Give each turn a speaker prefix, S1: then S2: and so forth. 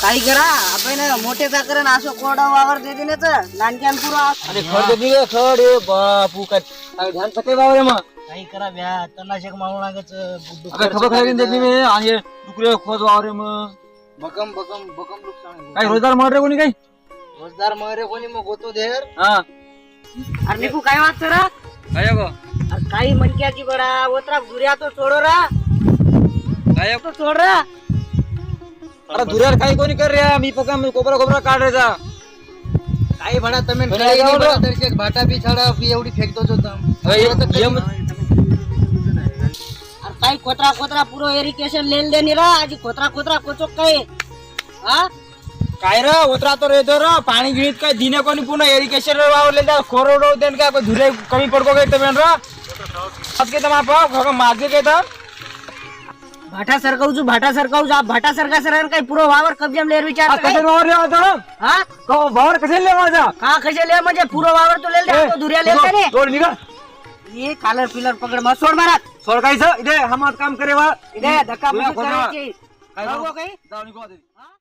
S1: काही करा आपण मोठे चाकर असो कोरडा वावर देते ना तर लहानक्यान पुरा
S2: आणि खड देते रे खड ए बापू काय ध्यान सके वावर मग
S1: काही करा भ्या तणाशक मारू लागायचं
S2: अबे खबर खरी देत मी आणि डुकरे खोज वावर मग
S1: भकम भकम भकम नुकसान
S2: काय रोजगार मर रे कोणी काही
S1: रोजदार मरे कोणी मग होतो देर
S2: हा
S1: अरे निकू काय वाच करा
S2: काय गो
S1: अरे काही मनक्याची बडा ओतरा दुर्या तो सोडो रा
S2: काय
S1: तो सोड रा
S2: अरे दुर्यार काही कोणी कर रे मी पका मी कोबरा कोबरा काढायचा
S1: काही बडा तुम्ही
S2: काय गाव रे?
S1: तरी भाटा बी छाडा बी एवढी फेकतोच होता
S2: अरे
S1: काही खोतरा खोतरा पुरो इरिगेशन लेन देनी रा आजी खोतरा खोतरा कोचो काय हा
S2: काय रे उतरा तो रे रे पाणी गिळीत काय दिने कोणी पुन्हा इरिगेशन वावरले त्या खोरोडो देन काय धुरे कमी पडको काय तमेन रा आज के तमा पाव मागे काय तर
S1: भाटा सरकावू आप भाटा सरका सर काही पुरो वावर कब्जाम लेर विचार
S2: कसे वावर ले होता
S1: हा
S2: तो वावर कसे ले माझा
S1: का कशे ले म्हणजे पुरो वावर तो लेल दे तो दुर्या लेल दे
S2: तोड निघा
S1: ये कालर पिलर पकड मग सोड मारत
S2: सोडकायचं इथे हम काम करे वा
S1: इथे धक्का
S2: दुर्या
S1: मुक्की
S2: खोदरा.
S1: करायची
S2: काय
S1: जाऊ
S2: जाऊ?
S1: काही
S2: जाऊ निघू आता.